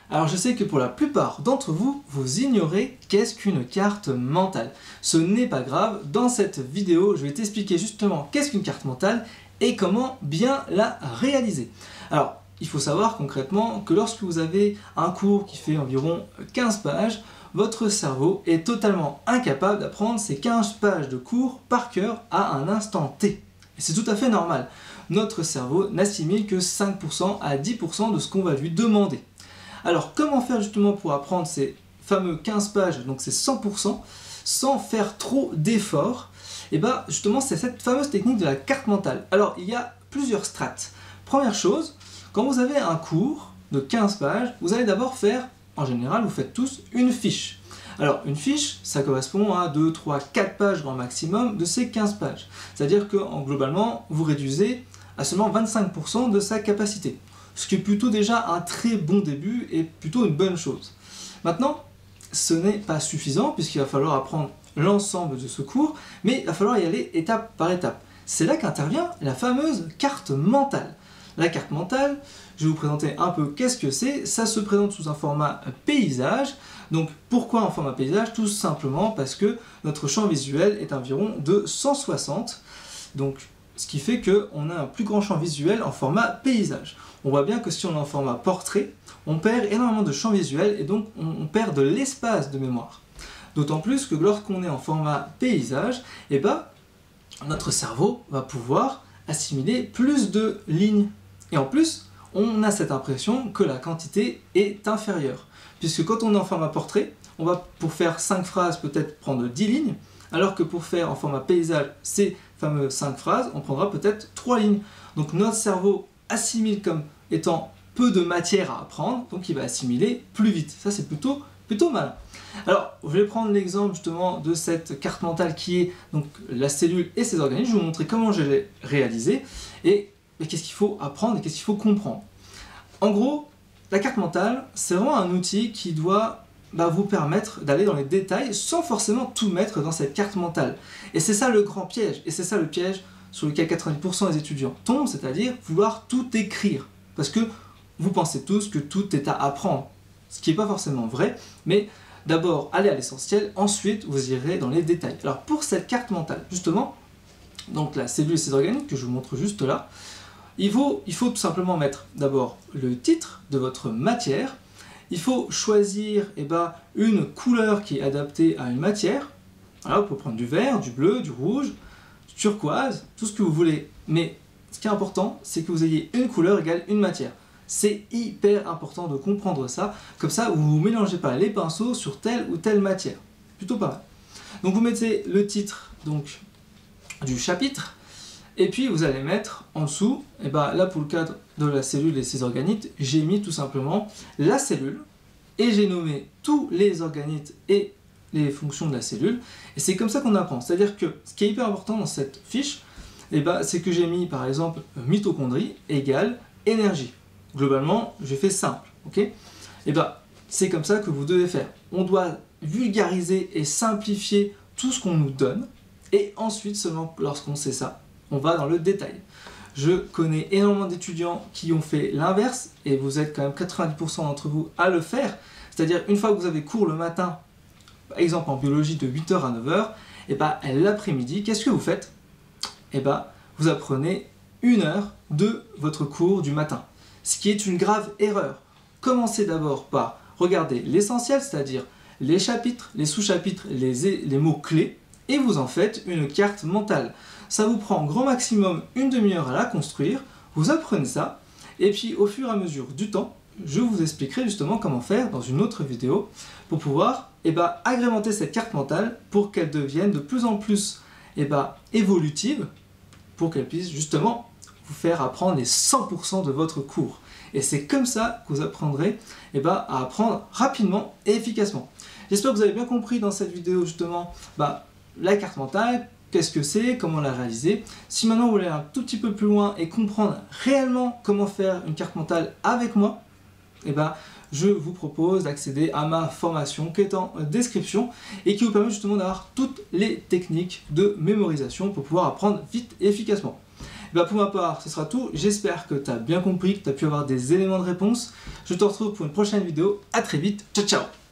Alors je sais que pour la plupart d'entre vous, vous ignorez qu'est-ce qu'une carte mentale. Ce n'est pas grave, dans cette vidéo, je vais t'expliquer justement qu'est-ce qu'une carte mentale et comment bien la réaliser. Alors, il faut savoir concrètement que lorsque vous avez un cours qui fait environ 15 pages, votre cerveau est totalement incapable d'apprendre ces 15 pages de cours par cœur à un instant T. Et c'est tout à fait normal. Notre cerveau n'assimile que 5% à 10% de ce qu'on va lui demander. Alors, comment faire justement pour apprendre ces fameux 15 pages, donc ces 100%, sans faire trop d'efforts? Et bien, justement, c'est cette fameuse technique de la carte mentale. Alors, il y a plusieurs strates. Première chose, quand vous avez un cours de 15 pages, vous allez d'abord faire, en général, vous faites tous une fiche. Alors, une fiche, ça correspond à 2, 3, 4 pages grand maximum de ces 15 pages. C'est-à-dire que, globalement, vous réduisez à seulement 25% de sa capacité. Ce qui est plutôt déjà un très bon début et plutôt une bonne chose. Maintenant, ce n'est pas suffisant puisqu'il va falloir apprendre l'ensemble de ce cours, mais il va falloir y aller étape par étape. C'est là qu'intervient la fameuse carte mentale. La carte mentale, je vais vous présenter un peu qu'est-ce que c'est. Ça se présente sous un format paysage. Donc pourquoi un format paysage? Tout simplement parce que notre champ visuel est environ de 160. Donc ce qui fait qu'on a un plus grand champ visuel en format paysage. On voit bien que si on est en format portrait, on perd énormément de champ visuel et donc on perd de l'espace de mémoire. D'autant plus que lorsqu'on est en format paysage, eh ben, notre cerveau va pouvoir assimiler plus de lignes. Et en plus, on a cette impression que la quantité est inférieure. Puisque quand on est en format portrait, on va pour faire 5 phrases peut-être prendre 10 lignes, alors que pour faire en format paysage ces fameuses 5 phrases, on prendra peut-être 3 lignes. Donc notre cerveau assimile comme étant peu de matière à apprendre, donc il va assimiler plus vite. Ça c'est plutôt malin. Alors je vais prendre l'exemple justement de cette carte mentale qui est donc la cellule et ses organismes. Je vais vous montrer comment je l'ai réalisée et qu'est-ce qu'il faut apprendre et qu'est-ce qu'il faut comprendre. En gros, la carte mentale, c'est vraiment un outil qui doit vous permettre d'aller dans les détails sans forcément tout mettre dans cette carte mentale. Et c'est ça le grand piège, et c'est ça le piège sur lequel 90% des étudiants tombent, c'est-à-dire vouloir tout écrire. Parce que vous pensez tous que tout est à apprendre, ce qui n'est pas forcément vrai, mais d'abord allez à l'essentiel, ensuite vous irez dans les détails. Alors pour cette carte mentale, justement, donc la cellule et ses organes que je vous montre juste là, il faut tout simplement mettre d'abord le titre de votre matière. Il faut choisir une couleur qui est adaptée à une matière. Alors, vous pouvez prendre du vert, du bleu, du rouge, du turquoise, tout ce que vous voulez. Mais ce qui est important, c'est que vous ayez une couleur égale une matière. C'est hyper important de comprendre ça. Comme ça, vous ne mélangez pas les pinceaux sur telle ou telle matière. Plutôt pas mal. Donc vous mettez le titre donc, du chapitre. Et puis vous allez mettre en dessous, là pour le cadre de la cellule et ses organites, j'ai mis tout simplement la cellule et j'ai nommé tous les organites et les fonctions de la cellule. Et c'est comme ça qu'on apprend. C'est-à-dire que ce qui est hyper important dans cette fiche, c'est que j'ai mis par exemple mitochondrie égale énergie. Globalement, j'ai fait simple. Okay, c'est comme ça que vous devez faire. On doit vulgariser et simplifier tout ce qu'on nous donne. Et ensuite, seulement lorsqu'on sait ça, on va dans le détail. Je connais énormément d'étudiants qui ont fait l'inverse, et vous êtes quand même 90% d'entre vous à le faire. C'est-à-dire, une fois que vous avez cours le matin, par exemple en biologie de 8h à 9h, l'après-midi, qu'est-ce que vous faites? Vous apprenez 1 heure de votre cours du matin. Ce qui est une grave erreur. Commencez d'abord par regarder l'essentiel, c'est-à-dire les chapitres, les sous-chapitres, les mots-clés, et vous en faites une carte mentale. Ça vous prend grand maximum une demi-heure à la construire, vous apprenez ça, et puis au fur et à mesure du temps, je vous expliquerai justement comment faire dans une autre vidéo pour pouvoir agrémenter cette carte mentale pour qu'elle devienne de plus en plus évolutive, pour qu'elle puisse justement vous faire apprendre les 100% de votre cours. Et c'est comme ça que vous apprendrez à apprendre rapidement et efficacement. J'espère que vous avez bien compris dans cette vidéo justement la carte mentale, qu'est-ce que c'est, comment la réaliser. Si maintenant vous voulez aller un tout petit peu plus loin et comprendre réellement comment faire une carte mentale avec moi, je vous propose d'accéder à ma formation qui est en description et qui vous permet justement d'avoir toutes les techniques de mémorisation pour pouvoir apprendre vite et efficacement. Bah pour ma part, ce sera tout. J'espère que tu as bien compris, que tu as pu avoir des éléments de réponse. Je te retrouve pour une prochaine vidéo. À très vite. Ciao, ciao!